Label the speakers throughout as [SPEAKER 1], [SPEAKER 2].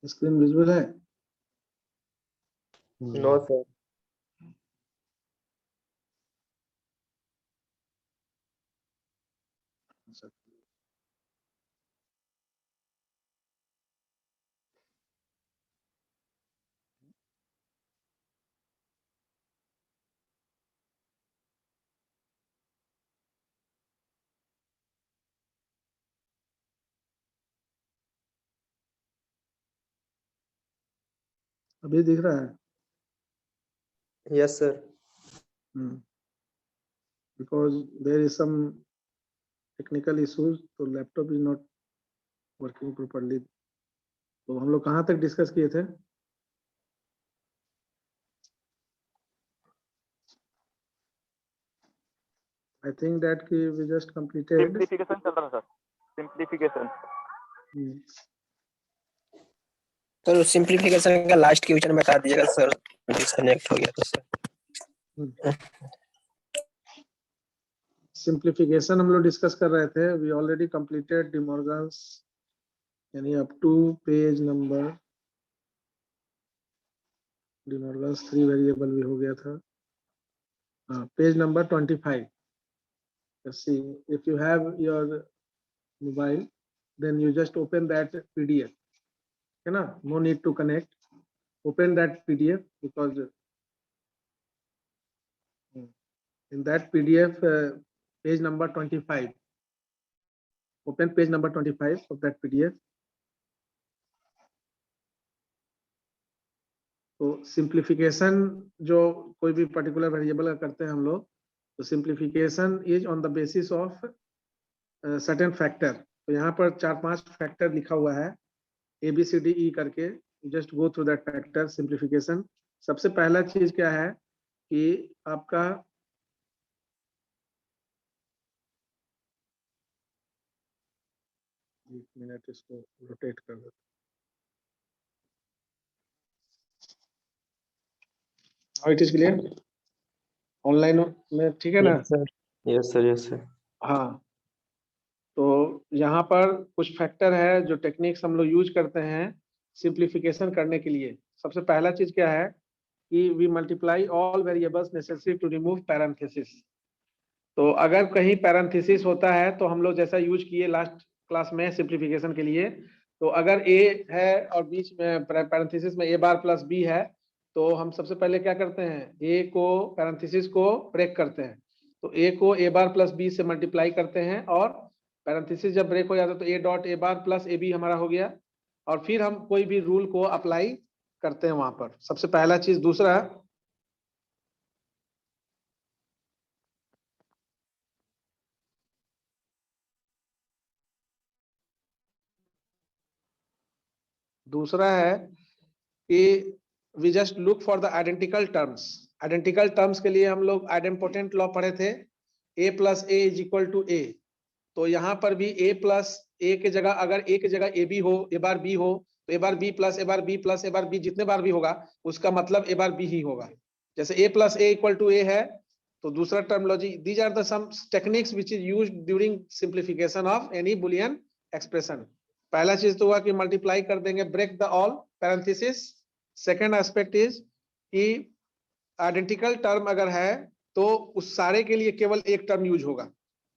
[SPEAKER 1] Screen visible है?
[SPEAKER 2] No sir.
[SPEAKER 1] अभी दिख रहा है?
[SPEAKER 2] Yes sir.
[SPEAKER 1] Because there is some technical issues, तो laptop is not working properly. तो हम लोग कहाँ तक डिस्कस किए थे? I think that we just completed.
[SPEAKER 3] Simplification चल रहा है सर, सिंप्लीफिकेशन।
[SPEAKER 4] तो सिंप्लीफिकेशन का लास्ट क्वेश्चन बता दीजिएगा सर, डिस्कनेक्ट हो गया तो सर।
[SPEAKER 1] सिंप्लीफिकेशन हम लोग डिस्कस कर रहे थे। We already completed De Morgan's, यानी up to page number De Morgan's 3 variable भी हो गया था। Page number 25। See, if you have your mobile, then you just open that PDF. है ना? No need to connect. Open that PDF because in that PDF, page number 25. Open page number 25 of that PDF. तो simplification जो कोई भी particular variable का करते हैं हम लोग, तो simplification is on the basis of certain factor. तो यहाँ पर 4-5 फैक्टर लिखा हुआ है ABCDE करके। Just go through that factor simplification. सबसे पहला चीज क्या है कि आपका एक मिनट, इसको रोटेट कर दो। How it is clear online में? ठीक है ना?
[SPEAKER 2] Yes sir, yes sir.
[SPEAKER 1] हाँ, तो यहाँ पर कुछ फैक्टर है जो टेक्निक्स हम लोग यूज करते हैं सिंप्लीफिकेशन करने के लिए। सबसे पहला चीज क्या है कि we multiply all variables necessary to remove parenthesis. तो अगर कहीं पैरेंथेसिस होता है तो हम लोग जैसा यूज किए लास्ट क्लास में सिंप्लीफिकेशन के लिए, तो अगर a है और बीच में पैरेंथेसिस में a बार प्लस b है, तो हम सबसे पहले क्या करते हैं, a को पैरेंथेसिस को ब्रेक करते हैं। तो a को a बार प्लस b से मल्टीप्लाई करते हैं और पैरेंथेसिस जब ब्रेक हो जाता है तो a dot a bar plus ab हमारा हो गया, और फिर हम कोई भी रूल को अप्लाई करते हैं वहां पर। सबसे पहला चीज। दूसरा है कि we just look for the identical terms. Identical terms के लिए हम लोग आइडेंपोटेंट लॉ पढ़े थे, a plus A is equal to a। तो यहाँ पर भी a प्लस ए के जगह अगर a के जगह a b हो, a बार b हो, तो a bar b plus a bar b plus a bar b जितने बार भी होगा उसका मतलब a बार b ही होगा। जैसे a plus A equal to a है, तो दूसरा terminology, these are the some techniques which is used during simplification of any Boolean expression. पहला चीज तो हुआ कि मल्टीप्लाई कर देंगे, break the all parenthesis. Second aspect is कि आइडेंटिकल टर्म अगर है तो उस सारे के लिए केवल एक टर्म यूज होगा।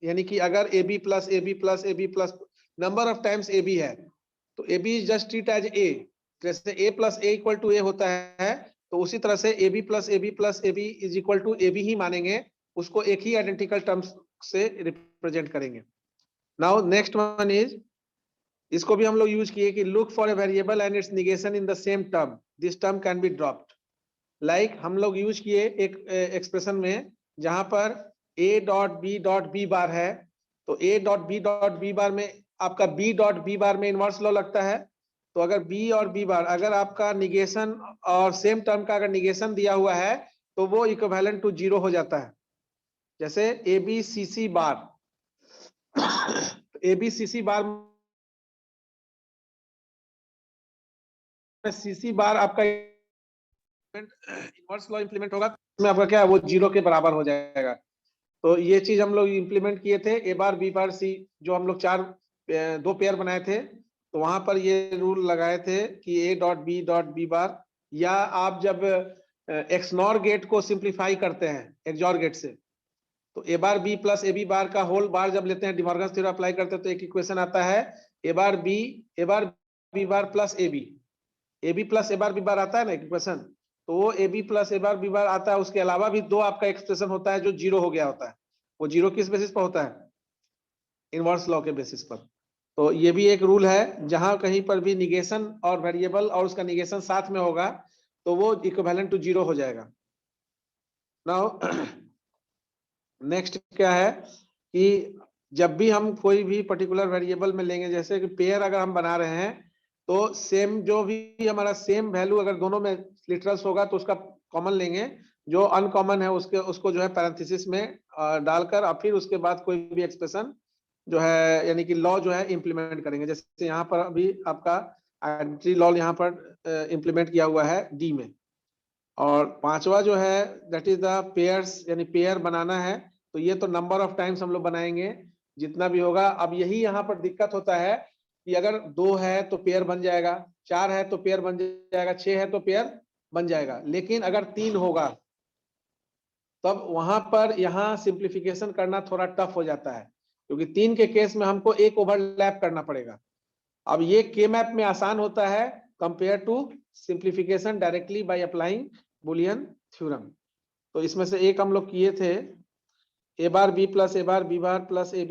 [SPEAKER 1] यानी कि अगर A B plus A B plus A B plus number of times A B है तो A B is just treat as A. जैसे A plus A equal to A होता है, तो उसी तरह से A B plus A B plus A B is equal to A B ही मानेंगे, उसको एक ही आइडेंटिकल टर्म्स से रिप्रेजेंट करेंगे। नाउ नेक्स्ट वन इज, इसको भी हम लोग यूज किए कि look for a variable and it's negation in the same term, this term can be dropped. Like हम लोग यूज किए एक एक्सप्रेशन में जहां पर a डॉट बी बार है, तो a डॉट बी बार में आपका b डॉट बी बार में इनवर्स लॉ लगता है। तो अगर b और b बार अगर आपका निगेशन और सेम टर्म का अगर निगेशन दिया हुआ है तो वो इक्विवेलेंट टू 0 हो जाता है। जैसे A B C C bar, A B C C bar CC bar आपका इनवर्स लॉ इंप्लीमेंट होगा, इसमें आपका क्या है, वो 0 के बराबर हो जाएगा। तो ये चीज हम लोग इंप्लीमेंट किए थे, ए बार बी बार सी, जो हम लोग 2 पेयर बनाए थे। तो वहां पर ये रूल लगाए थे कि a डॉट बी बार, या आप जब एक्सनॉर गेट को सिंप्लीफाई करते हैं एक्सऑर गेट से, तो a bar b plus A B bar का होल बार जब लेते हैं, डिमॉर्गन्स थ्योरम अप्लाई करते हैं, तो एक इक्वेशन आता है a bar b bar plus A B plus A bar B bar आता है ना इक्वेशन, तो वो A B plus A bar B bar आता है। उसके अलावा भी दो आपका एक्सप्रेशन होता है जो जीरो हो गया होता है। वो जीरो किस बेसिस पर होता है? इनवर्स लॉ के बेसिस पर। तो ये भी एक रूल है, जहां कहीं पर भी निगेशन और वेरिएबल और उसका निगेशन साथ में होगा तो वो इक्विवेलेंट टू जीरो हो जाएगा। नाउ नेक्स्ट क्या है कि जब भी हम कोई भी पर्टिकुलर वेरिएबल में लेंगे, जैसे कि पेयर अगर हम बना रहे हैं, तो सेम जो भी हमारा सेम वैल्यू अगर दोनों में लिटरल्स होगा तो उसका कॉमन लेंगे, जो अनकॉमन है उसको जो है पैरेंथेसिस में डालकर, और फिर उसके बाद कोई भी एक्सप्रेशन जो है यानी कि लॉ जो है इंप्लीमेंट करेंगे। जैसे यहाँ पर अभी आपका आइडेंटिटी लॉ यहाँ पर इंप्लीमेंट किया हुआ है डी में। और पांचवा जो है दैट इज द पेयर्स, यानी पेयर बनाना है, तो ये तो नंबर ऑफ टाइम्स हम लोग बनाएंगे जितना भी होगा। अब यही यहाँ पर दिक्कत होता है कि अगर 2 है तो पेयर बन जाएगा, 4 है तो पेयर बन जाएगा, 6 है तो पेयर बन जाएगा, लेकिन अगर 3 होगा तब वहां पर यहाँ सिंप्लीफिकेशन करना थोड़ा टफ हो जाता है, क्योंकि 3 के केस में हमको एक ओवरलैप करना पड़ेगा। अब ये के मैप में आसान होता है compare to simplification directly by applying Boolean theorem. तो इसमें से एक हम लोग किए थे, A bar B plus A bar B bar plus A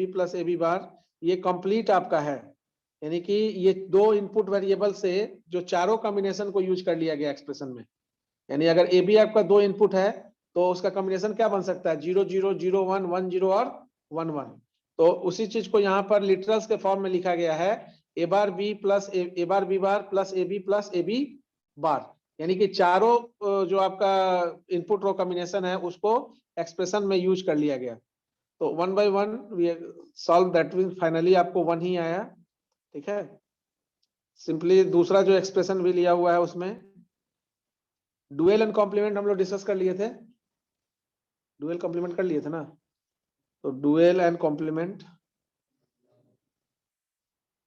[SPEAKER 1] B bar, ये कंप्लीट आपका है, यानी कि ये दो इनपुट वेरिएबल से जो चारों कॉम्बिनेशन को यूज कर लिया गया एक्सप्रेशन में। यानी अगर ए बी आपका 2 इनपुट है तो उसका कॉम्बिनेशन क्या बन सकता है? 0 0 0 1 1 0 और 1 1। तो उसी चीज को यहाँ पर लिटरल्स के फॉर्म में लिखा गया है, A bar B plus A bar B bar plus A B bar, यानी कि चारों जो आपका इनपुट रो कॉम्बिनेशन है उसको एक्सप्रेशन में यूज कर लिया गया। तो 1 by 1 we solve that, means finally आपको 1 ही आया। ठीक है, सिंपली दूसरा जो एक्सप्रेशन भी लिया हुआ है उसमें डुअल एंड कॉम्प्लीमेंट हम लोग डिस्कस कर लिए थे, डुअल कॉम्प्लीमेंट कर लिए थे ना, तो डुअल एंड कॉम्प्लीमेंट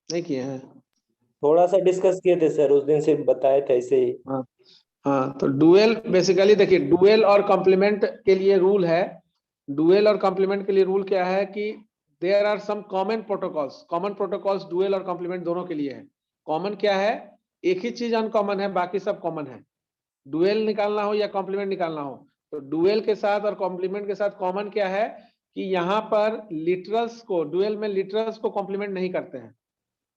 [SPEAKER 1] नहीं किए हैं?
[SPEAKER 2] थोड़ा सा डिस्कस किए थे सर, उस दिन सिर्फ बताए थे ऐसे ही।
[SPEAKER 1] हाँ, तो डुअल बेसिकली देखिए, डुअल और कॉम्प्लीमेंट के लिए रूल है, डुअल और कॉम्प्लीमेंट के लिए रूल क्या है कि there are some common protocols dual और कॉम्प्लीमेंट दोनों के लिए है। कॉमन क्या है? एक ही चीज अनकॉमन है, बाकी सब कॉमन है। डुअल निकालना हो या कॉम्प्लीमेंट निकालना हो, तो डुअल के साथ और कॉम्प्लीमेंट के साथ कॉमन क्या है कि यहाँ पर लिटरल्स को, डुअल में लिटरल्स को कॉम्प्लीमेंट नहीं करते हैं,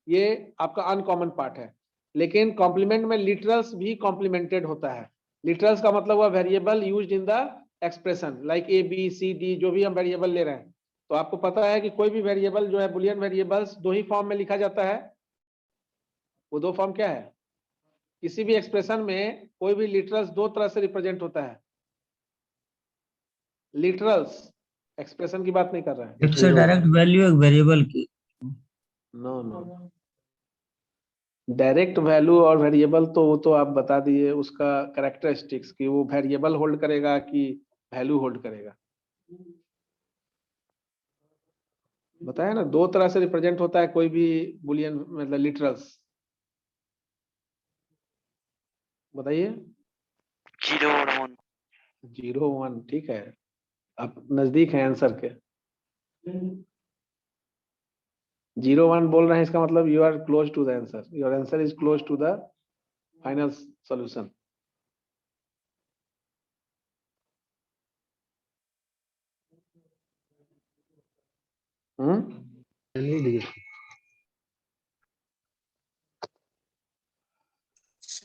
[SPEAKER 1] ये आपका अनकॉमन पार्ट है। लेकिन कॉम्प्लीमेंट में लिटरल्स भी कॉम्प्लीमेंटेड होता है। लिटरल्स का मतलब हुआ variable used in the expression, like A B C D, जो भी हम वेरिएबल ले रहे हैं। तो आपको पता है कि कोई भी वेरिएबल जो है बुलियन वेरिएबल्स 2 ही फॉर्म में लिखा जाता है। वो 2 फॉर्म क्या है? किसी भी एक्सप्रेशन में कोई भी लिटरल्स 2 तरह से रिप्रेजेंट होता है। लिटरल्स एक्सप्रेशन की बात नहीं कर रहे हैं।
[SPEAKER 5] एक से डायरेक्ट वैल्यू एक वेरिएबल की।
[SPEAKER 1] नो, डायरेक्ट वैल्यू और वेरिएबल तो वो तो आप बता दिए उसका कैरेक्टरिस्टिक्स कि वो वेरिएबल होल्ड करेगा कि वैल्यू होल्ड करेगा। बताया ना, 2 तरह से रिप्रेजेंट होता है कोई भी बुलियन मतलब लिटरल्स। बताइए।
[SPEAKER 3] 0 और 1।
[SPEAKER 1] 0 1, ठीक है, आप नजदीक है आंसर के। 0 1 बोल रहे हैं, इसका मतलब you are close to the answer, your answer is close to the final solution.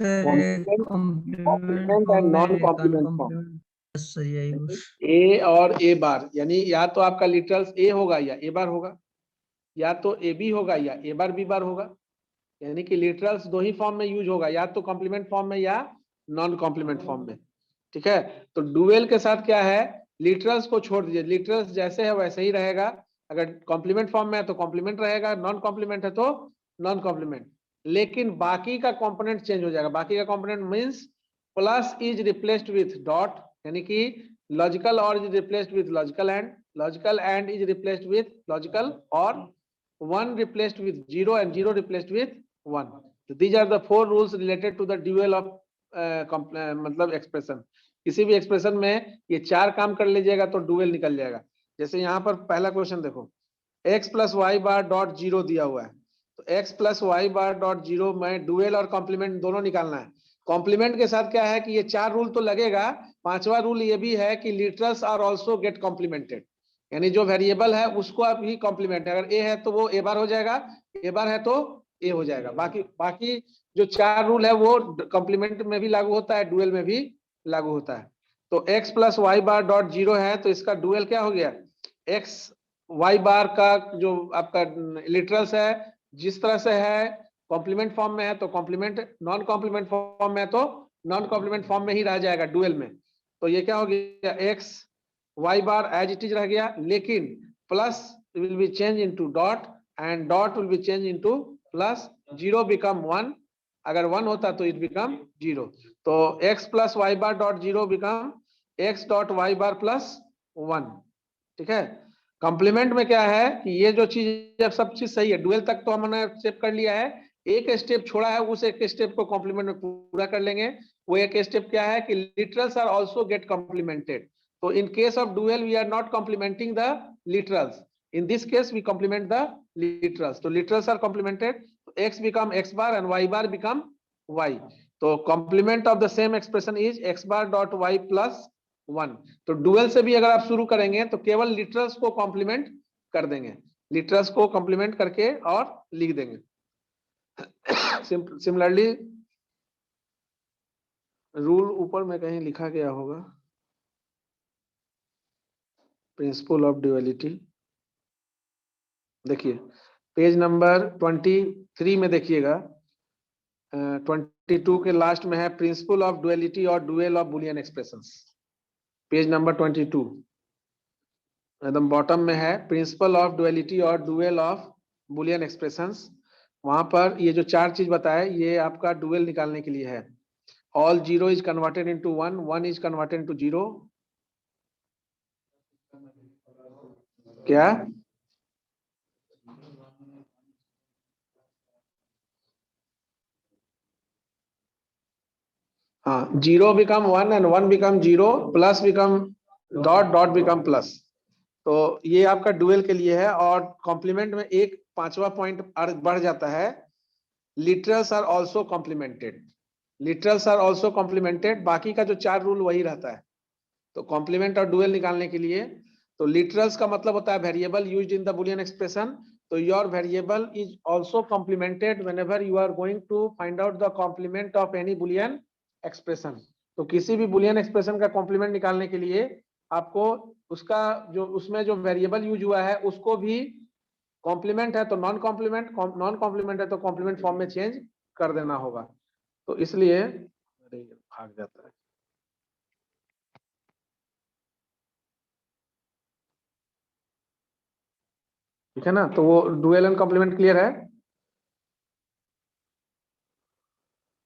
[SPEAKER 1] Complement and non complement form, A और ए बार, यानी या तो आपका लिटरल्स ए होगा या ए बार होगा, या तो ए बी होगा या ए बार बी बार होगा। यानी कि लिटरल्स 2 ही फॉर्म में यूज होगा, या तो कॉम्प्लीमेंट फॉर्म में या नॉन कॉम्प्लीमेंट फॉर्म में। ठीक है, तो डुअल के साथ क्या है, लिटरल्स को छोड़ दीजिए, लिटरल्स जैसे है वैसे ही रहेगा। अगर कॉम्प्लीमेंट फॉर्म में है तो कॉम्प्लीमेंट रहेगा, नॉन कॉम्प्लीमेंट है तो नॉन कॉम्प्लीमेंट। लेकिन बाकी का कंपोनेंट चेंज हो जाएगा। बाकी का component means plus is replaced with dot, यानी कि लॉजिकल और is replaced with logical and, logical and is replaced with logical और, 1 replaced with 0 and 0 replaced with 1। These are the 4 rules related to the dual of मतलब expression. किसी भी expression में ये 4 काम कर लीजिएगा तो डुअल निकल जाएगा। जैसे यहाँ पर पहला क्वेश्चन देखो, x plus Y bar dot zero दिया हुआ है, तो x plus Y bar dot zero में डुअल और कॉम्प्लीमेंट दोनों निकालना है। कॉम्प्लीमेंट के साथ क्या है कि ये 4 रूल तो लगेगा, 5वां रूल ये भी है कि literals are also get complemented, यानी जो वेरिएबल है उसको आप ही कॉम्प्लीमेंट, अगर ए है तो वो ए बार हो जाएगा, ए बार है तो ए हो जाएगा। बाकी जो 4 रूल है वो कॉम्प्लीमेंट में भी लागू होता है, डुअल में भी लागू होता है। तो x plus Y bar dot zero है तो इसका डुअल क्या हो गया, x वाई बार का जो आपका लिटरल्स है जिस तरह से है कॉम्प्लीमेंट फॉर्म में है तो कॉम्प्लीमेंट, नॉन कॉम्प्लीमेंट फॉर्म में है तो नॉन कॉम्प्लीमेंट फॉर्म में ही रह जाएगा डुअल में। तो ये क्या हो गया, x Y bar as it is रह गया, लेकिन plus will be change into dot and dot will be change into plus, zero become 1, अगर 1 होता तो इट बिकम 0। तो x plus Y bar dot zero become x dot Y bar plus 1। ठीक है। Complement में क्या है कि ये जो चीज जब सब चीज सही है, डुअल तक तो हमने स्टेप कर लिया है, एक स्टेप छोड़ा है, उस एक स्टेप को कॉम्प्लीमेंट में पूरा कर लेंगे। वो एक स्टेप क्या है कि literals are also get complemented. तो in case of dual we are not complementing the literals, in this case we complement the literals. तो literals are complemented, x become x bar and y bar become y। तो complement of the same expression is x bar dot y plus 1। तो dual से भी अगर आप शुरू करेंगे तो केवल लिटरल्स को कॉम्प्लीमेंट कर देंगे, लिटरल्स को कॉम्प्लीमेंट करके और लिख देंगे। सिमिलरली रूल ऊपर में कहीं लिखा गया होगा, प्रिंसिपल ऑफ ड्युअलिटी, देखिए पेज नंबर 23 में देखिएगा, 22 के लास्ट में है प्रिंसिपल ऑफ डुअलिटी और dual of Boolean expressions, page number 22 एकदम बॉटम में है प्रिंसिपल ऑफ डुअलिटी और डुअल ऑफ बुलियन एक्सप्रेशंस। वहां पर ये जो 4 चीज बताए ये आपका डुअल निकालने के लिए है। All 0 is converted into 1, 1 is converted into 0, क्या हाँ, 0 become 1 and 1 become 0, plus become dot, dot become plus. तो ये आपका डुअल के लिए है। और कॉम्प्लीमेंट में एक 5वां पॉइंट बढ़ जाता है, literals are also complemented, literals are also complemented, बाकी का जो 4 रूल वही रहता है। तो कॉम्प्लीमेंट और डुअल निकालने के लिए तो लिटरल्स का मतलब होता है variable used in the Boolean expression. तो your variable is also complemented whenever you are going to find out the complement of any Boolean expression. तो किसी भी बुलियन एक्सप्रेशन का कॉम्प्लीमेंट निकालने के लिए आपको उसका जो उसमें जो वेरिएबल यूज हुआ है उसको भी, कॉम्प्लीमेंट है तो नॉन कॉम्प्लीमेंट, नॉन कॉम्प्लीमेंट है तो कॉम्प्लीमेंट फॉर्म में चेंज कर देना होगा। तो इसलिए भाग जाता है। ठीक है ना। तो वो डुअल एंड कॉम्प्लीमेंट क्लियर है।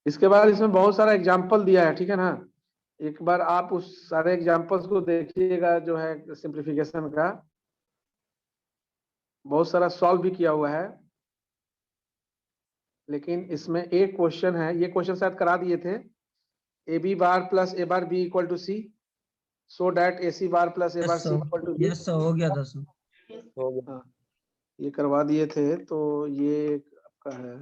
[SPEAKER 1] इसके बाद इसमें बहुत सारा एग्जांपल दिया है, ठीक है ना। एक बार आप उस सारे एग्जांपल्स को देखिएगा जो है सिंप्लीफिकेशन का, बहुत सारा सॉल्व भी किया हुआ है। लेकिन इसमें एक क्वेश्चन है, ये क्वेश्चन शायद करा दिए थे, A B bar plus A bar B equal to C, so that A C bar plus A bar C equal to B.
[SPEAKER 5] Yes sir, हो गया था सर।
[SPEAKER 2] हो गया।
[SPEAKER 1] हाँ, ये करवा दिए थे। तो ये आपका है,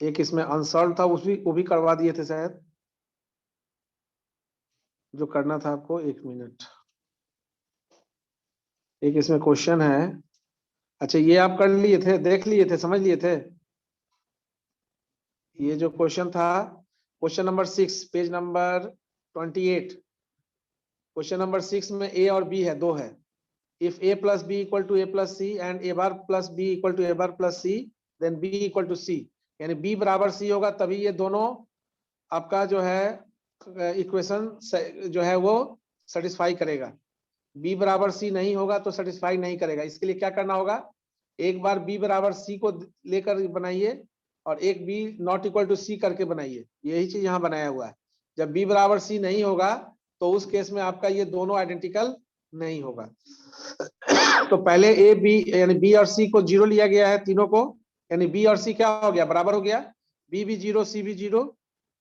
[SPEAKER 1] एक इसमें अनसॉल्व था वो भी करवा दिए थे शायद, जो करना था आपको। 1 मिनट, एक इसमें क्वेश्चन है। अच्छा, ये आप कर लिए थे, देख लिए थे, समझ लिए थे। ये जो क्वेश्चन था, question number 6 page number 28, question number 6 में ए और बी है, 2 है। If A plus B equal to A plus C and A bar plus B equal to A bar plus C, then B equal to C, यानी B बराबर सी होगा तभी ये दोनों आपका जो है इक्वेशन जो है वो सेटिस्फाई करेगा। बी बराबर सी नहीं होगा तो सेटिस्फाई नहीं करेगा। इसके लिए क्या करना होगा, एक बार बी बराबर सी को लेकर बनाइए और एक बी नॉट इक्वल टू सी करके बनाइए। यही चीज यहाँ बनाया हुआ है। जब बी बराबर सी नहीं होगा तो उस केस में आपका ये दोनों आइडेंटिकल नहीं होगा। तो पहले ए बी यानी बी और सी को 0 लिया गया है तीनों को, यानी बी और सी क्या हो गया, बराबर हो गया, बी भी 0 सी भी 0।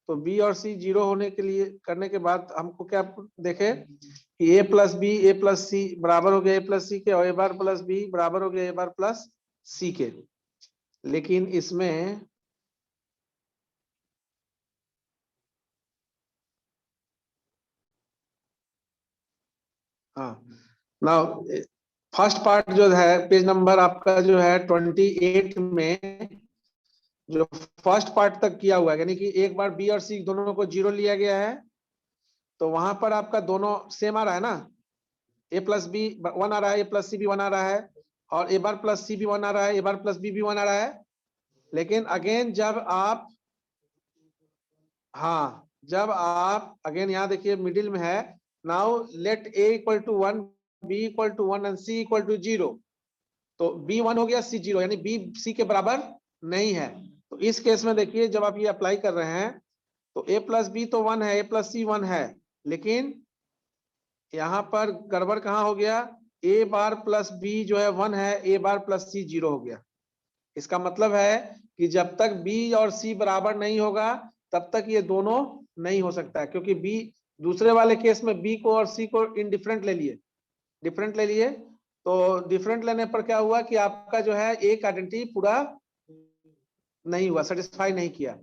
[SPEAKER 1] तो बी और सी 0 होने के लिए करने के बाद हमको क्या देखे कि ए प्लस बी ए प्लस सी बराबर हो गया ए प्लस सी के, और ए बार प्लस बी बराबर हो गया ए बार प्लस सी के। लेकिन इसमें हाँ नाउ फर्स्ट पार्ट जो है पेज नंबर आपका जो है 28 में जो फर्स्ट पार्ट तक किया हुआ है, यानी कि एक बार बी और सी दोनों को 0 लिया गया है, तो वहां पर आपका दोनों सेम आ रहा है ना, ए प्लस बी 1 आ रहा है, ए प्लस सी भी 1 आ रहा है, और ए बार प्लस सी भी 1 आ रहा है, ए बार प्लस बी भी 1 आ रहा है। लेकिन अगेन जब आप, हाँ जब आप अगेन यहाँ देखिए मिडिल में है, now let A equal to 1 B equal to 1 and C equal to 0। तो बी 1 हो गया सी 0, यानी बी सी के बराबर नहीं है। तो इस केस में देखिए जब आप ये अप्लाई कर रहे हैं तो ए प्लस बी तो 1 है, ए प्लस सी 1 है, लेकिन यहाँ पर गड़बड़ कहाँ हो गया, ए बार प्लस बी जो है 1 है, ए बार प्लस सी 0 हो गया। इसका मतलब है कि जब तक बी और सी बराबर नहीं होगा तब तक ये दोनों नहीं हो सकता है, क्योंकि बी दूसरे वाले केस में बी को और सी को इनडिफरेंट ले लिए, डिफरेंट ले लिए, तो डिफरेंट लेने पर क्या हुआ कि आपका जो है एक आइडेंटिटी पूरा नहीं हुआ, सेटिस्फाई नहीं किया।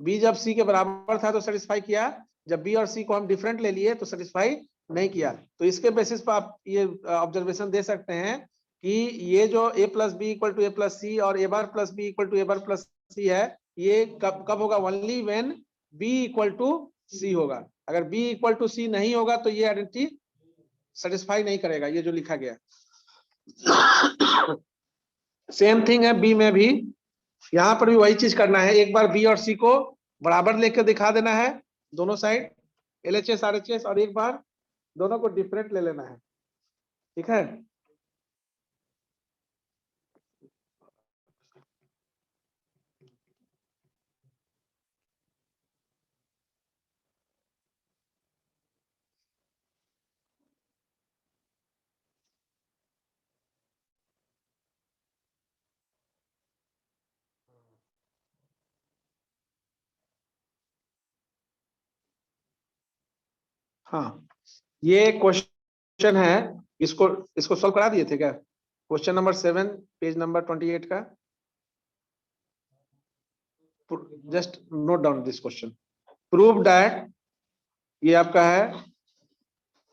[SPEAKER 1] बी जब सी के बराबर था तो सेटिस्फाई किया, जब बी और सी को हम डिफरेंट ले लिए तो सेटिस्फाई नहीं किया। तो इसके बेसिस पर आप ये ऑब्जर्वेशन दे सकते हैं कि ये जो A plus B equal to A plus C और A bar plus B equal to A bar plus C है, ये कब कब होगा, only when B equal to C होगा। अगर बी इक्वल टू सी नहीं होगा तो ये आइडेंटिटी सेटिस्फाई नहीं करेगा, ये जो लिखा गया। सेम थिंग है बी में भी, यहाँ पर भी वही चीज करना है, एक बार बी और सी को बराबर लेकर दिखा देना है दोनों साइड, एलएचएस आरएचएस, और एक बार दोनों को डिफरेंट ले लेना है, ठीक है। हाँ ये क्वेश्चन है, इसको इसको सॉल्व करा दिए थे क्या, क्वेश्चन नंबर 7 पेज नंबर 28 का। Just note down this question, prove that, ये आपका है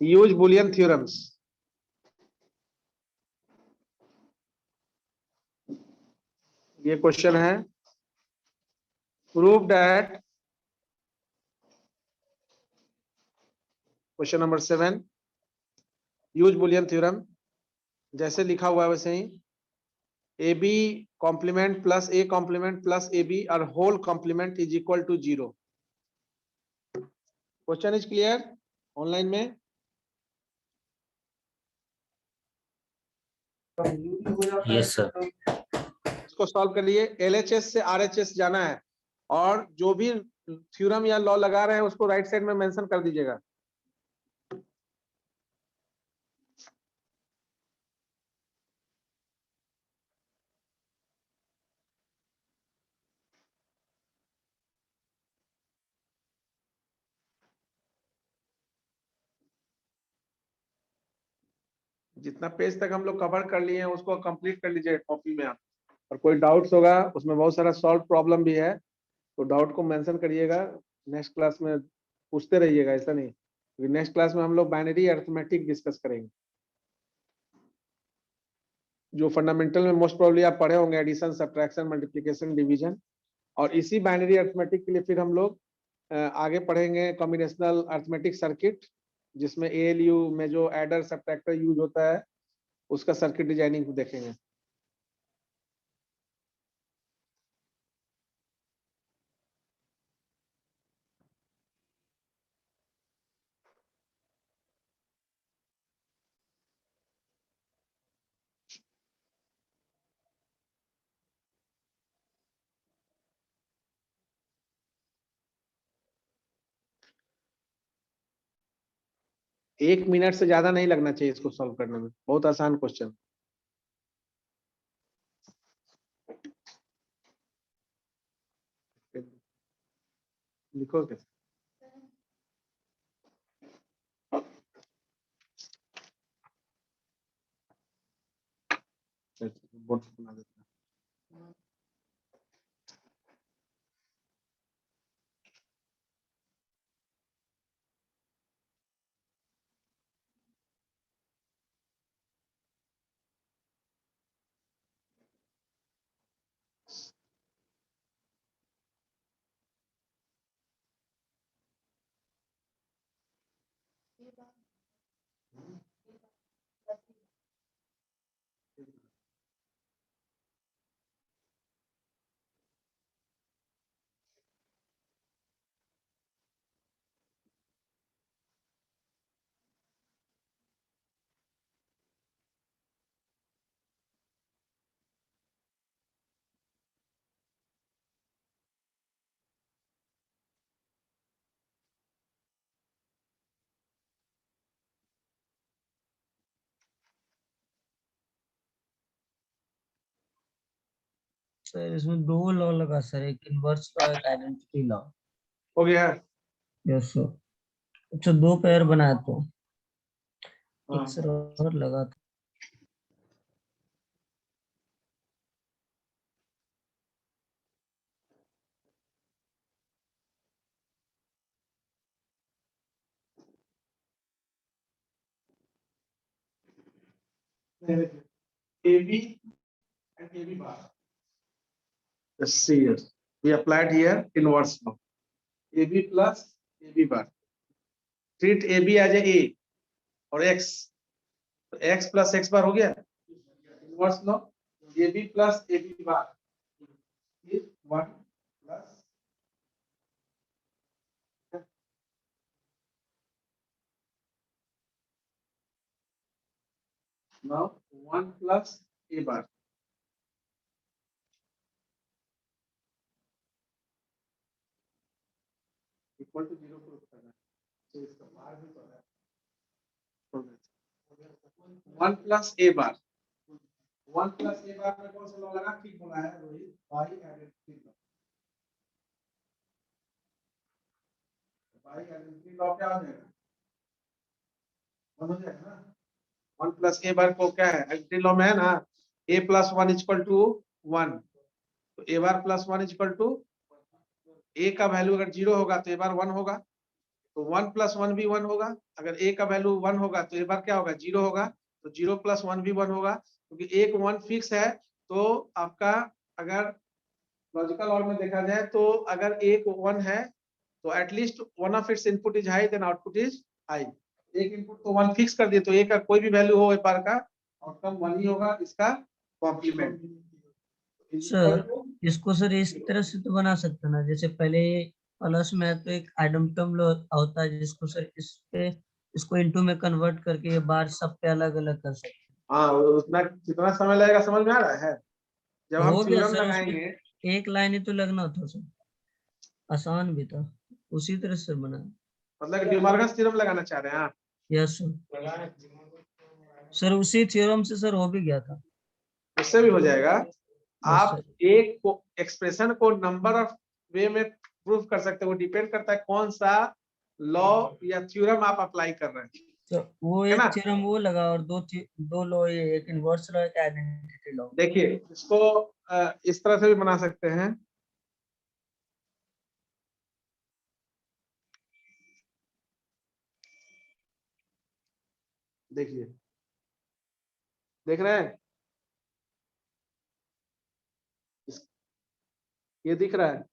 [SPEAKER 1] यूज बुलियन थ्योरम्स। ये क्वेश्चन है, prove that, question number 7 use Boolean theorem, जैसे लिखा हुआ है वैसे ही, A B complement plus A complement plus A B और whole complement is equal to 0। Question is clear online में?
[SPEAKER 5] Yes sir.
[SPEAKER 1] इसको सॉल्व कर लिए, एलएचएस से आरएचएस जाना है, और जो भी थ्योरम या लॉ लगा रहे हैं उसको राइट साइड में मेंशन कर दीजिएगा। जितना पेज तक हम लोग कवर कर लिए हैं उसको कंप्लीट कर लीजिए कॉपी में आप, और कोई डाउट्स होगा, उसमें बहुत सारा सॉल्व प्रॉब्लम भी है, तो डाउट को मेंशन करिएगा, नेक्स्ट क्लास में पूछते रहिएगा, ऐसा नहीं, क्योंकि नेक्स्ट क्लास में हम लोग बाइनरी अरिथमेटिक डिस्कस करेंगे, जो फंडामेंटल में मोस्ट प्रोबेबली आप पढ़े होंगे, एडिशन सब्ट्रैक्शन मल्टीप्लिकेशन डिवीजन। और इसी बाइनरी अरिथमेटिक के लिए फिर हम लोग आगे पढ़ेंगे कॉम्बिनेशनल अरिथमेटिक सर्किट, जिसमें एएलयू में जो एडर सब्ट्रैक्टर यूज होता है उसका सर्किट डिजाइनिंग देखेंगे। एक मिनट से ज्यादा नहीं लगना चाहिए इसको सॉल्व करने में, बहुत आसान क्वेश्चन। लिखो कैसे? बोर्ड बना देते हैं।
[SPEAKER 5] सर इसमें दो लॉ लगा सर, एक इनवर्स लॉ एक आइडेंटिटी लॉ।
[SPEAKER 1] हो गया है?
[SPEAKER 5] Yes sir. अच्छा दो पेयर बनाया तो
[SPEAKER 1] हाँ।
[SPEAKER 5] एक सर और लगा था।
[SPEAKER 1] AB and AB bar. Let's see here. We applied here inverse law. AB plus AB bar. Treat AB as a और X. तो X plus X bar हो गया. Inverse law. AB plus AB bar is 1 plus now 1 plus A bar. Equal to 0 proof करना है. तो इसका बार भी पता है. 1 plus A bar. 1 plus A bar में कौन सा लॉ लगा? ठीक बोला है Rohit. By identity law. By identity law क्या हो जाएगा? 1 हो जाएगा ना. 1 plus A bar को क्या है? आइडेंटिटी लॉ में है ना, A plus 1 equal to 1. तो A bar plus 1 equal to A का वैल्यू अगर 0 होगा तो A bar 1 होगा. तो 1 plus 1 भी 1 होगा. अगर A का वैल्यू 1 होगा तो A bar क्या होगा? 0 होगा. तो 0 plus 1 भी 1 होगा, क्योंकि एक 1 फिक्स है. तो आपका अगर लॉजिकल और में देखा जाए तो अगर एक 1 है तो at least one of its input is high then output is high. एक इनपुट तो 1 फिक्स कर दिए तो A का कोई भी वैल्यू हो A बार का आउटकम 1 ही होगा. इसका कॉम्प्लीमेंट.
[SPEAKER 5] सर इसको सर इस तरह से तो बना सकते हैं ना, जैसे पहले प्लस में है तो एक आइडेंटिटी लॉ होता है जिसको सर इस पे इसको इनटू में कन्वर्ट करके ये बार सब पे अलग अलग कर सकते हैं.
[SPEAKER 1] हाँ, उसमें कितना समय लगेगा समझ में आ रहा है? जब हम
[SPEAKER 5] हो गया
[SPEAKER 1] थ्योरम
[SPEAKER 5] सर,
[SPEAKER 1] लगाएंगे.
[SPEAKER 5] उसमें एक लाइन ही तो लगना था सर, आसान भी था, उसी तरह से बना.
[SPEAKER 1] मतलब डिमॉर्गन्स थ्योरम लगाना चाह रहे हैं आप?
[SPEAKER 5] Yes sir. सर उसी थ्योरम से सर हो भी गया था.
[SPEAKER 1] उससे भी हो जाएगा.
[SPEAKER 5] यस
[SPEAKER 1] आप
[SPEAKER 5] सर.
[SPEAKER 1] एक को एक्सप्रेशन को नंबर ऑफ वे में प्रूफ कर सकते हो. वो डिपेंड करता है कौन सा लॉ या थ्योरम आप अप्लाई कर रहे हैं.
[SPEAKER 5] तो वो
[SPEAKER 1] है
[SPEAKER 5] एक
[SPEAKER 1] ना?
[SPEAKER 5] थ्योरम वो लगा और दो लॉ, ये एक इनवर्स लॉ एक आइडेंटिटी लॉ.
[SPEAKER 1] देखिए इसको इस तरह से भी बना सकते हैं. देखिए, देख रहे हैं? ये दिख रहा है?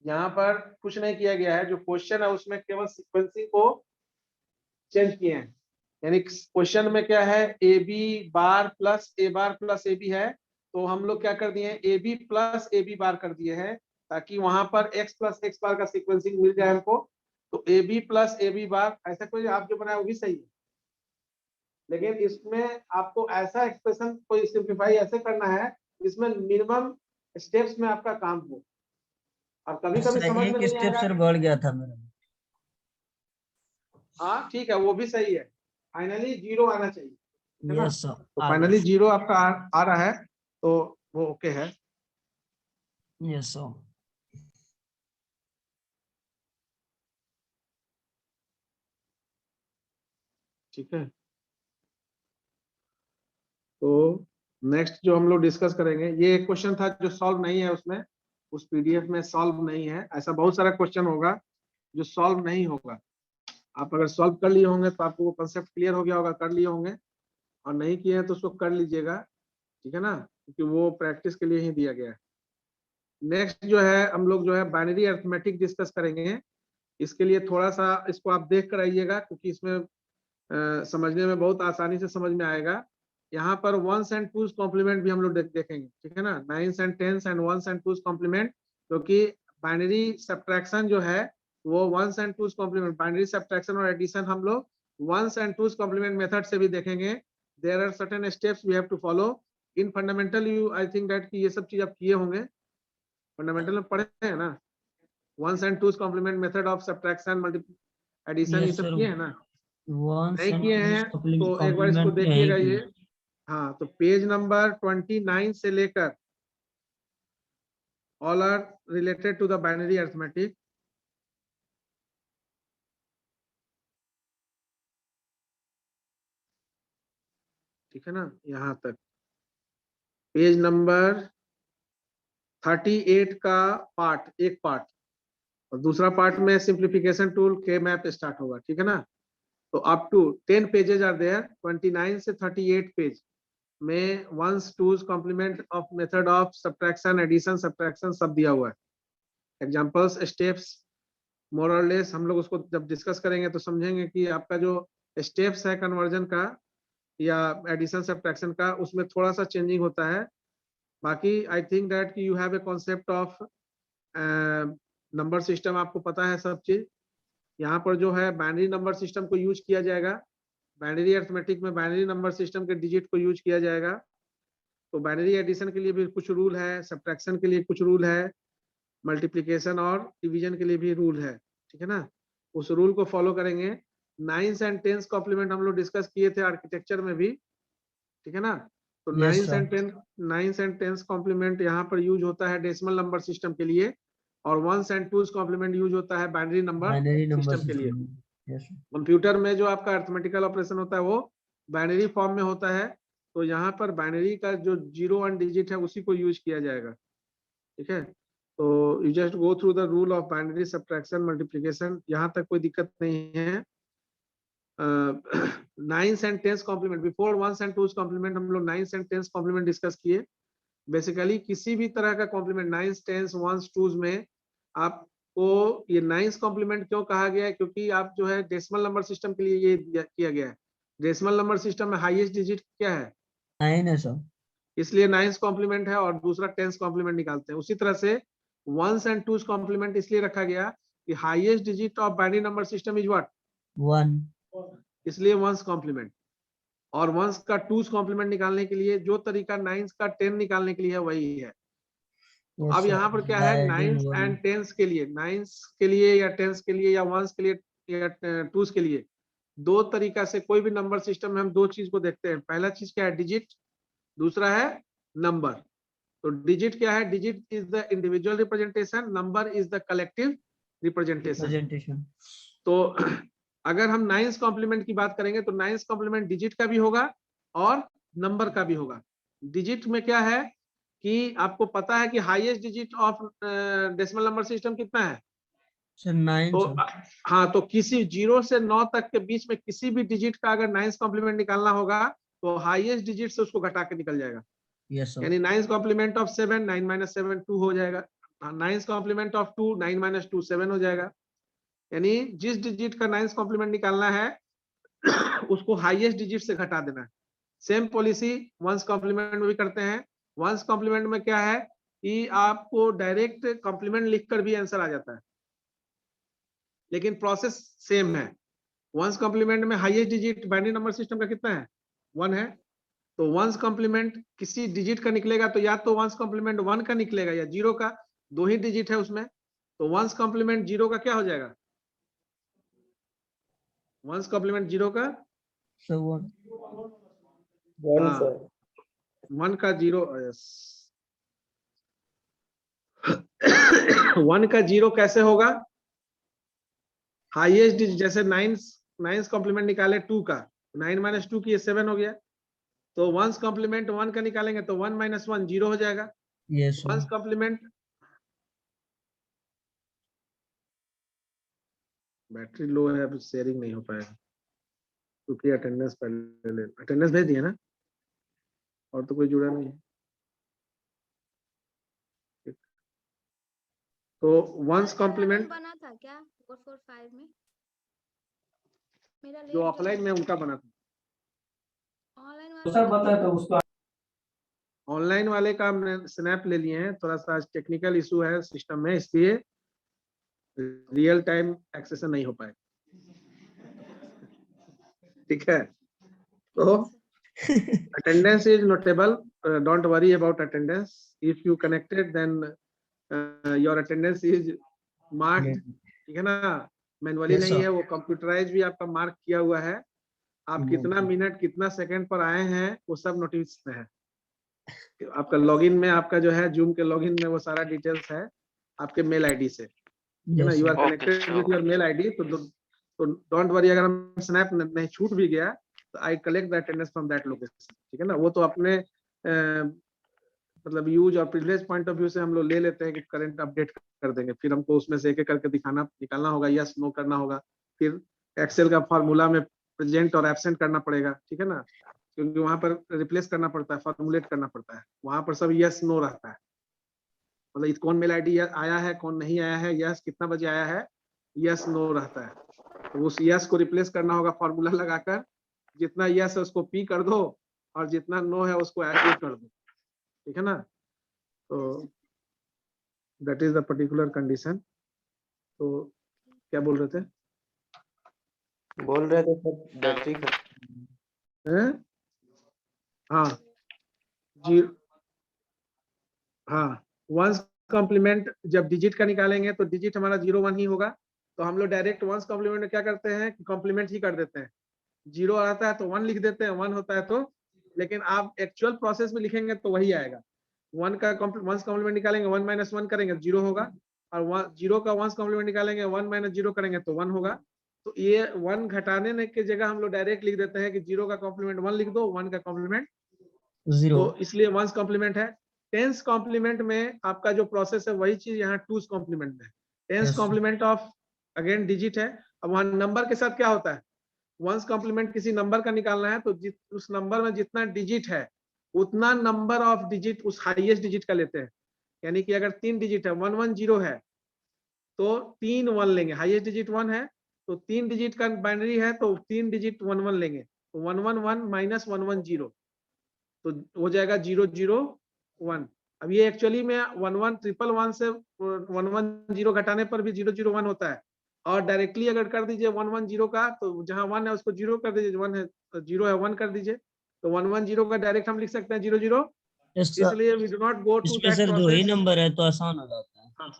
[SPEAKER 1] यहाँ पर कुछ नहीं किया गया है. जो क्वेश्चन है उसमें केवल सीक्वेंसिंग को चेंज किए हैं. यानी क्वेश्चन में क्या है? A B bar plus A bar plus A B है. तो हम लोग क्या कर दिए हैं? A B plus A B bar कर दिए हैं ताकि वहां पर एक्स प्लस एक्स बार का सीक्वेंसिंग मिल जाए हमको. तो A B plus A B bar ऐसा कोई आप जो बनाया वो भी सही है, लेकिन इसमें आपको ऐसा एक्सप्रेशन कोई सिंप्लीफाई ऐसे करना है जिसमें मिनिमम स्टेप्स में आपका काम हो. अब कभी कभी
[SPEAKER 5] सर
[SPEAKER 1] समझ में
[SPEAKER 5] एक
[SPEAKER 1] नहीं
[SPEAKER 5] स्टेप
[SPEAKER 1] आएगा.
[SPEAKER 5] सर बढ़ गया था मेरा.
[SPEAKER 1] हाँ ठीक है, वो भी सही है. फाइनली 0 आना चाहिए, है ना?
[SPEAKER 5] Yes sir.
[SPEAKER 1] तो फाइनली 0 आपका आ रहा है तो वो ओके है.
[SPEAKER 5] Yes, sir.
[SPEAKER 1] ठीक है, तो नेक्स्ट जो हम लोग डिस्कस करेंगे, ये एक क्वेश्चन था जो सॉल्व नहीं है उसमें, उस पीडीएफ में सॉल्व नहीं है। ऐसा बहुत सारा क्वेश्चन होगा जो सॉल्व नहीं होगा। आप अगर सॉल्व कर लिए होंगे तो आपको वो कंसेप्ट क्लियर हो गया होगा, कर लिए होंगे, और नहीं किए हैं तो उसको कर लीजिएगा, ठीक है ना, क्योंकि वो प्रैक्टिस के लिए ही दिया गया है। नेक्स्ट जो है हम लोग जो है बाइनरी अरिथमेटिक डिस्कस करेंगे। इसके लिए थोड़ा सा इसको आप देख कर आइएगा, क्योंकि इसमें समझने में बहुत आसानी से समझ में आएगा। यहाँ पर वंस एंड टूज कॉम्प्लीमेंट भी हम लोग देखेंगे, ठीक है ना, nines and tens and ones and twos complement, क्योंकि बाइनरी सब्ट्रैक्शन जो है वो ones and twos complement, binary subtraction और एडिशन हम लोग ones and twos complement method से भी देखेंगे। There are certain steps we have to follow in fundamental. You I think that कि ये सब चीज आप किए होंगे, फंडामेंटल में पढ़े हैं ना, ones and twos complement method of subtraction multiplication addition, ये
[SPEAKER 5] Yes,
[SPEAKER 1] सब
[SPEAKER 5] sir.
[SPEAKER 1] किए हैं ना।
[SPEAKER 5] Once
[SPEAKER 1] नहीं
[SPEAKER 5] and
[SPEAKER 1] किए
[SPEAKER 5] two's
[SPEAKER 1] हैं तो एक बार इसको
[SPEAKER 5] complement
[SPEAKER 1] देखिएगा
[SPEAKER 5] यही
[SPEAKER 1] ये।
[SPEAKER 5] की।
[SPEAKER 1] हाँ, तो पेज नंबर 29 से लेकर all are related to the binary arithmetic. ठीक है ना, यहाँ तक पेज नंबर 38 का पार्ट, एक पार्ट, और दूसरा पार्ट में simplification tool K map start होगा, ठीक है ना। तो up to 10 pages are there, 29 से 38 पेज में ones twos complement of method of subtraction addition subtraction सब दिया हुआ है। एग्जांपल्स स्टेप्स मोर और लेस हम लोग उसको जब डिस्कस करेंगे तो समझेंगे कि आपका जो स्टेप्स है कन्वर्जन का या एडिशन सब्ट्रैक्शन का, उसमें थोड़ा सा चेंजिंग होता है। बाकी आई थिंक दैट कि you have a concept of number system, आपको पता है सब चीज। यहाँ पर जो है बाइनरी नंबर सिस्टम को यूज किया जाएगा, बाइनरी अरिथमेटिक में बाइनरी नंबर सिस्टम के डिजिट को यूज किया जाएगा। तो बाइनरी एडिशन के लिए भी कुछ रूल है, सब्ट्रैक्शन के लिए कुछ रूल है, मल्टीप्लिकेशन और डिवीजन के लिए भी रूल है, ठीक है ना। उस रूल को फॉलो करेंगे। नाइन्स एंड टेंस कॉम्प्लीमेंट हम लोग डिस्कस किए थे आर्किटेक्चर में भी, ठीक है ना। तो
[SPEAKER 5] Yes,
[SPEAKER 1] nines and tens complement यहाँ पर यूज होता है डेसिमल नंबर सिस्टम के लिए, और ones and twos complement use होता है binary number
[SPEAKER 5] Binary number
[SPEAKER 1] system के लिए।
[SPEAKER 5] system. Yes, sir.
[SPEAKER 1] कंप्यूटर में जो आपका अरिथमेटिकल ऑपरेशन होता है वो बाइनरी फॉर्म में होता है, तो यहाँ पर बाइनरी का जो 0 1 डिजिट है उसी को यूज किया जाएगा, ठीक है। तो you just go through the rule of binary subtraction multiplication, यहाँ तक कोई दिक्कत नहीं है। Nines and tens complement, before ones and twos complement हम लोग nines and tens complement discuss किए। बेसिकली किसी भी तरह का complement nines tens ones twos में आपको ये नाइन्स कॉम्प्लीमेंट क्यों कहा गया है, क्योंकि आप जो है डेसिमल नंबर सिस्टम के लिए ये किया गया है। डेसिमल नंबर सिस्टम में हाईएस्ट डिजिट क्या है,
[SPEAKER 5] 9 है sir.
[SPEAKER 1] इसलिए नाइन्स कॉम्प्लीमेंट है, और दूसरा टेंस कॉम्प्लीमेंट निकालते हैं। उसी तरह से वंस एंड टूज कॉम्प्लीमेंट इसलिए रखा गया कि highest digit of binary number system is what,
[SPEAKER 5] 1.
[SPEAKER 1] इसलिए वंस कॉम्प्लीमेंट। और वंस का टूज कॉम्प्लीमेंट निकालने के लिए जो तरीका नाइन्स का 10 निकालने के लिए है वही है। तो
[SPEAKER 5] Yes,
[SPEAKER 1] अब
[SPEAKER 5] sir.
[SPEAKER 1] यहाँ पर क्या
[SPEAKER 5] By
[SPEAKER 1] है,
[SPEAKER 5] adding
[SPEAKER 1] nines
[SPEAKER 5] one.
[SPEAKER 1] And tens के लिए, नाइन्स के लिए या टेंस के लिए या वंस के लिए या टूज के लिए दो तरीका से कोई भी नंबर सिस्टम में हम दो चीज को देखते हैं। पहला चीज क्या है, डिजिट, दूसरा है नंबर। तो डिजिट क्या है, digit is the individual representation, number is the collective representation.
[SPEAKER 5] Presentation.
[SPEAKER 1] तो अगर हम नाइन्स कॉम्प्लीमेंट की बात करेंगे तो नाइन्स कॉम्प्लीमेंट डिजिट का भी होगा और नंबर का भी होगा। डिजिट में क्या है कि आपको पता है कि highest digit of decimal number system कितना है,
[SPEAKER 5] Sir, 9
[SPEAKER 1] तो
[SPEAKER 5] sir.
[SPEAKER 1] हाँ, तो किसी 0 से 9 तक के बीच में किसी भी डिजिट का अगर नाइन्स कॉम्प्लीमेंट निकालना होगा तो हाईएस्ट डिजिट से उसको घटा के निकल जाएगा।
[SPEAKER 5] Yes, sir.
[SPEAKER 1] यानी नाइन्स कॉम्प्लीमेंट ऑफ 7 9 - 7 2 हो जाएगा, नाइन्स कॉम्प्लीमेंट ऑफ 2 9 - 2 7 हो जाएगा। यानी जिस डिजिट का नाइन्स कॉम्प्लीमेंट निकालना है उसको हाईएस्ट डिजिट से घटा देना है। सेम पॉलिसी वंस कॉम्प्लीमेंट में भी करते हैं। वंस कॉम्प्लीमेंट में क्या है कि आपको डायरेक्ट कॉम्प्लीमेंट लिखकर भी आंसर आ जाता है, लेकिन प्रोसेस सेम है। वंस कॉम्प्लीमेंट में highest digit binary number system का कितना है, 1 है। तो वंस कॉम्प्लीमेंट किसी डिजिट का निकलेगा तो या तो वंस कॉम्प्लीमेंट 1 का निकलेगा या 0 का, दो ही डिजिट है उसमें। तो वंस कॉम्प्लीमेंट 0 का क्या हो जाएगा, वंस कॉम्प्लीमेंट 0 का
[SPEAKER 5] So 1.
[SPEAKER 2] 1
[SPEAKER 1] हाँ,
[SPEAKER 2] sir.
[SPEAKER 1] 1 का 0, 1 का 0 कैसे होगा? हाईएस्ट डिजिट, जैसे 9 कॉम्प्लीमेंट निकाले 2 का, 9 माइनस 2 की 7 हो गया, तो 1 कॉम्प्लीमेंट 1 का निकालेंगे तो 1 माइनस 1 0 हो जाएगा।
[SPEAKER 5] यस
[SPEAKER 1] 1 कॉम्प्लीमेंट, बैटरी लो है, अब शेयरिंग नहीं हो पाएगा क्योंकि अटेंडेंस पहले ले, अटेंडेंस भेज दिया ना, और तो कोई जुड़ा नहीं है। तो 1 कॉम्प्लीमेंट
[SPEAKER 6] बना था क्या 445 में? मेरा
[SPEAKER 1] जो ऑफलाइन में उनका बना था,
[SPEAKER 6] ऑनलाइन
[SPEAKER 1] ऑनलाइन वाले का हमने स्नैप ले लिए हैं, थोड़ा सा टेक्निकल इशू है सिस्टम में, इसलिए रियल टाइम एक्सेशन नहीं हो पाएगा। ठीक है, तो attendance is notable, don't worry about attendance, if you connected then your attendance is marked, ठीक है ना, मैनुअली
[SPEAKER 5] Yes,
[SPEAKER 1] नहीं
[SPEAKER 5] sir.
[SPEAKER 1] है वो, कंप्यूटराइज भी आपका मार्क किया हुआ है, आप कितना मिनट कितना सेकंड पर आए हैं वो सब नोटिस में है। आपका लॉगिन में, आपका जो है जूम के लॉगिन में वो सारा डिटेल्स है आपके मेल आईडी से, ठीक है ना,
[SPEAKER 5] Yes,
[SPEAKER 1] you
[SPEAKER 5] sir.
[SPEAKER 1] Are connected with your mail ID, तो डोंट वरी, अगर हम स्नैप नहीं छूट भी गया तो I collect the attendance from that location, ठीक है ना, वो तो अपने मतलब यूज और प्रिविलेज पॉइंट ऑफ व्यू से हम लोग ले लेते हैं कि करंट अपडेट कर देंगे, फिर हमको उसमें से एक एक करके निकालना होगा, यस नो करना होगा, फिर एक्सेल का फार्मूला में प्रेजेंट और एब्सेंट करना पड़ेगा, ठीक है ना, क्योंकि वहां पर रिप्लेस करना पड़ता है, फॉर्मुलेट करना पड़ता है, वहां पर सब यस नो रहता है, मतलब कौन मेल आईडी आया है कौन नहीं आया है, यस कितना बजे आया है, यस नो रहता है, तो उस यस को रिप्लेस करना होगा फॉर्मूला लगाकर, जितना यस है उसको पी कर दो और जितना नो है उसको एड कर दो, ठीक है ना, तो that is the particular condition. तो क्या बोल रहे थे?
[SPEAKER 2] बोल रहे थे सर बैटरी
[SPEAKER 1] हैं? हाँ जी, हाँ, 1 कॉम्प्लीमेंट जब डिजिट का निकालेंगे तो डिजिट हमारा 0 1 ही होगा, तो हम लोग डायरेक्ट 1 कॉम्प्लीमेंट में क्या करते हैं कि कॉम्प्लीमेंट ही कर देते हैं, 0 आता है तो 1 लिख देते हैं, 1 होता है तो, लेकिन आप एक्चुअल प्रोसेस में लिखेंगे तो वही आएगा, 1 का 1 कॉम्प्लीमेंट निकालेंगे 1 माइनस 1 करेंगे 0 होगा, और 0 का 1 कॉम्प्लीमेंट निकालेंगे 1 माइनस 0 करेंगे तो 1 होगा, तो ये 1 घटाने की जगह हम लोग डायरेक्ट लिख देते हैं कि 0 का कॉम्प्लीमेंट 1 लिख दो, 1 का कॉम्प्लीमेंट
[SPEAKER 5] 0.
[SPEAKER 1] तो इसलिए 1 कॉम्प्लीमेंट है। 10 कॉम्प्लीमेंट में आपका जो प्रोसेस है वही चीज यहाँ 2 कॉम्प्लीमेंट में, 10
[SPEAKER 5] Yes.
[SPEAKER 1] Complement of again digit है, अब वहां नंबर के साथ क्या होता है, 1 कॉम्प्लीमेंट किसी नंबर का निकालना है तो उस नंबर में जितना डिजिट है उतना नंबर ऑफ डिजिट उस हाईएस्ट डिजिट का लेते हैं, यानी कि अगर 3 डिजिट है 110 है तो 3 1 लेंगे, हाईएस्ट डिजिट 1 है तो 3 डिजिट का बाइनरी है तो 3 डिजिट 1 1 लेंगे, तो 111 माइनस 110 तो हो जाएगा 001। अब ये एक्चुअली में 11111 से 110 घटाने पर भी 001 होता है, और डायरेक्टली अगर कर दीजिए 110 का तो जहां 1 है उसको 0 कर दीजिए, 1 है तो 0 है 1 कर दीजिए, तो 110 का डायरेक्ट हम लिख सकते हैं 00,
[SPEAKER 5] Yes, sir.
[SPEAKER 1] इसलिए we do not go to
[SPEAKER 5] इसमें
[SPEAKER 1] दैट
[SPEAKER 5] सर 2 ही
[SPEAKER 1] प्रोसेस,
[SPEAKER 5] नंबर है तो आसान हो जाता है.
[SPEAKER 1] हाँ,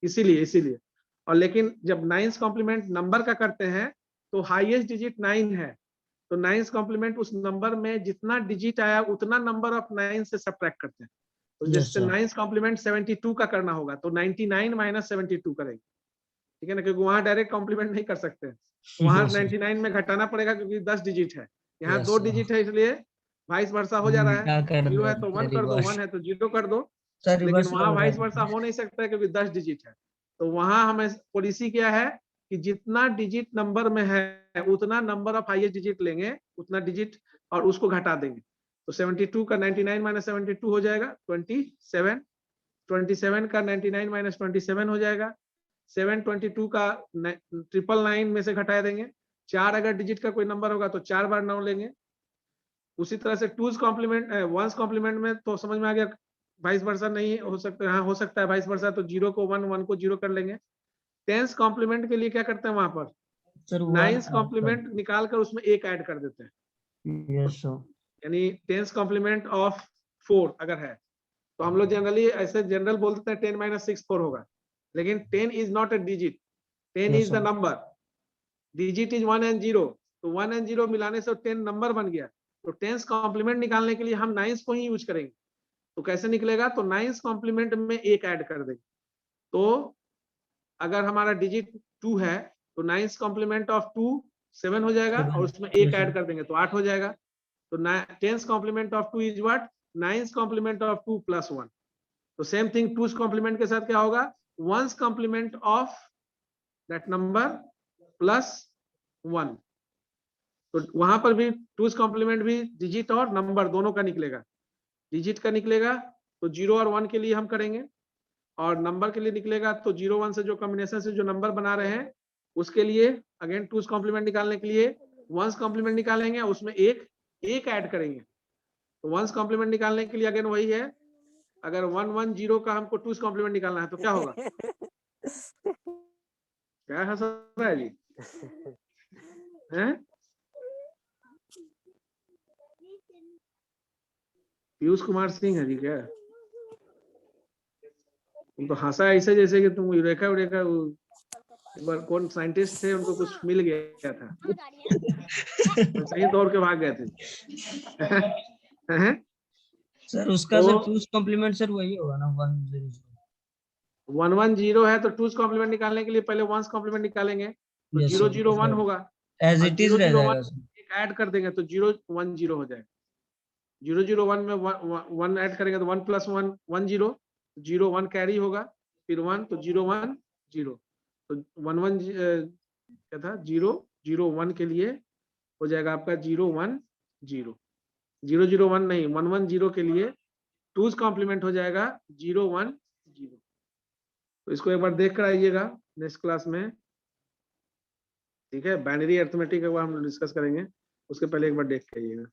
[SPEAKER 1] इसीलिए और लेकिन जब 9 कॉम्प्लीमेंट नंबर का करते हैं तो हाईएस्ट डिजिट 9 है, तो 9 कॉम्प्लीमेंट उस नंबर में जितना डिजिट आया उतना नंबर ऑफ 9 से सब्ट्रैक्ट करते हैं, तो
[SPEAKER 5] Yes,
[SPEAKER 1] जैसे
[SPEAKER 5] sir.
[SPEAKER 1] 9 कॉम्प्लीमेंट 72 का करना होगा तो 99 माइनस 72 करेंगे, ठीक है ना, क्योंकि वहां डायरेक्ट कॉम्प्लीमेंट नहीं कर सकते हैं, तो वहां
[SPEAKER 5] Yes, sir.
[SPEAKER 1] 99 में घटाना पड़ेगा क्योंकि 10 डिजिट है, यहाँ
[SPEAKER 5] Yes,
[SPEAKER 1] 2
[SPEAKER 5] sir.
[SPEAKER 1] डिजिट है इसलिए वाइस वर्सा हो जा रहा है,
[SPEAKER 5] क्या कर
[SPEAKER 1] 0
[SPEAKER 5] दिया
[SPEAKER 1] है तो 1 कर दो,
[SPEAKER 5] रिवर्स.
[SPEAKER 1] 1 है तो 0 कर दो,
[SPEAKER 5] सर
[SPEAKER 1] लेकिन
[SPEAKER 5] रिवर्स
[SPEAKER 1] वहां
[SPEAKER 5] हो
[SPEAKER 1] वाइस
[SPEAKER 5] रहा
[SPEAKER 1] वर्सा
[SPEAKER 5] है.
[SPEAKER 1] हो नहीं सकता है क्योंकि 10 डिजिट है, तो वहां हमें पॉलिसी क्या है कि जितना डिजिट नंबर में है उतना नंबर ऑफ हाईएस्ट डिजिट लेंगे, उतना डिजिट और उसको घटा देंगे, तो 72 का 99 माइनस 72 हो जाएगा 27, 27 का 99 माइनस 27 हो जाएगा 722 का 999 में से घटा देंगे, 4 अगर डिजिट का कोई नंबर होगा तो 4 बार 9 लेंगे, उसी तरह से 2 कॉम्प्लीमेंट 1 कॉम्प्लीमेंट में तो समझ में आ गया, वाइस वर्सा नहीं हो सकता, हाँ हो सकता है वाइस वर्सा, तो 0 को 1 1 को 0 कर लेंगे। 10 कॉम्प्लीमेंट के लिए क्या करते हैं वहां पर
[SPEAKER 5] सर
[SPEAKER 1] 9 कॉम्प्लीमेंट निकाल कर उसमें 1 ऐड कर देते हैं,
[SPEAKER 5] यस सर.
[SPEAKER 1] यानी 10 कॉम्प्लीमेंट ऑफ 4 अगर है तो हम लोग जनरली ऐसे जनरल बोल देते हैं 10 माइनस 6 4 होगा, लेकिन 10 is not a digit, 10
[SPEAKER 5] Yes,
[SPEAKER 1] is the
[SPEAKER 5] sir.
[SPEAKER 1] Number, digit is 1 and 0, तो 1 एंड 0 मिलाने से 10 नंबर बन गया, तो 10 कॉम्प्लीमेंट निकालने के लिए हम 9 को ही यूज करेंगे, तो कैसे निकलेगा, तो 9 कॉम्प्लीमेंट में 1 ऐड कर देंगे, तो अगर हमारा डिजिट 2 है तो 9th कॉम्प्लीमेंट ऑफ 2 7 हो जाएगा, और उसमें एक ऐड कर देंगे तो 8 हो जाएगा। तो 10th complement of 2 is what, 9th complement of 2 plus 1। तो सेम थिंग 2's कॉम्प्लीमेंट के साथ क्या होगा, 1's complement of that number plus 1। तो वहां पर भी 2's कॉम्प्लीमेंट भी डिजिट और नंबर दोनों का निकलेगा। डिजिट का निकलेगा तो 0 और 1 के लिए हम करेंगे, और नंबर के लिए निकलेगा तो 0 1 से जो कॉम्बिनेशन से जो नंबर बना रहे हैं उसके लिए अगेन 2's कॉम्प्लीमेंट निकालने के लिए 1's कॉम्प्लीमेंट निकालेंगे, उसमें एक ऐड करेंगे। तो 1's कॉम्प्लीमेंट निकालने के लिए अगेन वही है, अगर 1 1 0 का हमको 2's कॉम्प्लीमेंट निकालना है तो क्या होगा? क्या हंस रहा है जी? हैं? पीयूष कुमार सिंह है जी क्या? तुम तो हंसा ऐसे जैसे कि तुम यूरेका एक बार कौन साइंटिस्ट थे उनको कुछ मिल गया था, तो सही दौड़ के भाग गए थे। हैं?
[SPEAKER 5] सर उसका
[SPEAKER 1] तो-
[SPEAKER 5] सर 2's कॉम्प्लीमेंट सर वही होगा ना 1 0 0।
[SPEAKER 1] 1 1 0 है तो 2's कॉम्प्लीमेंट निकालने के लिए पहले 1's कॉम्प्लीमेंट निकालेंगे, तो
[SPEAKER 5] Yes,
[SPEAKER 1] 0
[SPEAKER 5] sir.
[SPEAKER 1] 0 1 होगा,
[SPEAKER 5] एज
[SPEAKER 1] और
[SPEAKER 5] इट इज
[SPEAKER 1] 0
[SPEAKER 5] रह
[SPEAKER 1] 0
[SPEAKER 5] जाएगा
[SPEAKER 1] 1
[SPEAKER 5] सर।
[SPEAKER 1] एक ऐड कर देंगे तो 0 1 0 हो जाएगा। 0 0 1 में 1 ऐड करेंगे तो 1 प्लस 1 1 0, 0 1 कैरी होगा, फिर 1 तो 0 1 0, तो 1 1 क्या था 0 0 1 के लिए हो जाएगा आपका 0 1 0, 0 0 1 नहीं 1 1 0 के लिए 2's कॉम्प्लीमेंट हो जाएगा 0 1 0। तो इसको एक बार देख कर आइएगा नेक्स्ट क्लास में, ठीक है। बाइनरी अरिथमेटिक हम डिस्कस करेंगे, उसके पहले एक बार देख के आइएगा।